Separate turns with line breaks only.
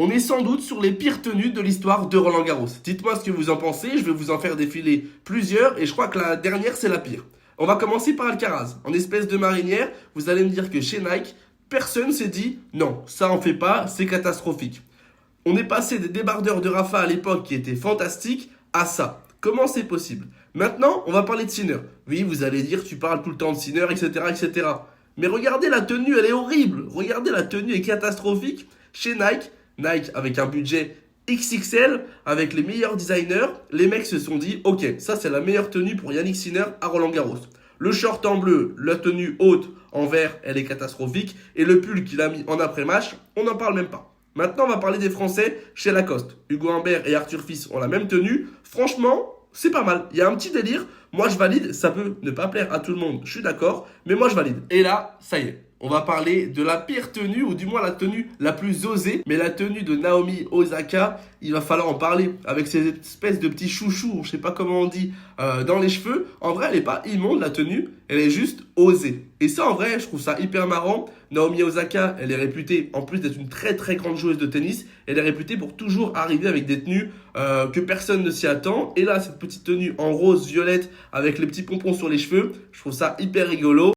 On est sans doute sur les pires tenues de l'histoire de Roland-Garros. Dites-moi ce que vous en pensez, je vais vous en faire défiler plusieurs et je crois que la dernière c'est la pire. On va commencer par Alcaraz. En espèce de marinière, vous allez me dire que chez Nike, personne s'est dit non, ça en fait pas, c'est catastrophique. On est passé des débardeurs de Rafa à l'époque qui étaient fantastiques à ça. Comment c'est possible? Maintenant, on va parler de Sinner. Oui, vous allez dire, tu parles tout le temps de Sinner, etc., etc. Mais regardez la tenue, elle est horrible. Regardez, la tenue est catastrophique. Chez Nike, Nike avec un budget XXL, avec les meilleurs designers, les mecs se sont dit, ok, ça c'est la meilleure tenue pour Yannick Sinner à Roland-Garros. Le short en bleu, la tenue haute en vert, elle est catastrophique. Et le pull qu'il a mis en après-match, on n'en parle même pas. Maintenant, on va parler des Français chez Lacoste. Hugo Humbert et Arthur Fils ont la même tenue. Franchement, c'est pas mal. Il y a un petit délire. Moi, je valide. Ça peut ne pas plaire à tout le monde, je suis d'accord. Mais moi, je valide. Et là, ça y est. On va parler de la pire tenue, ou du moins la tenue la plus osée. Mais la tenue de Naomi Osaka, il va falloir en parler. Avec ces espèces de petits chouchous, je sais pas comment on dit, dans les cheveux. En vrai, elle est pas immonde, la tenue. Elle est juste osée. Et ça, en vrai, je trouve ça hyper marrant. Naomi Osaka, elle est réputée, en plus d'être une très très grande joueuse de tennis, elle est réputée pour toujours arriver avec des tenues que personne ne s'y attend. Et là, cette petite tenue en rose violette avec les petits pompons sur les cheveux, je trouve ça hyper rigolo.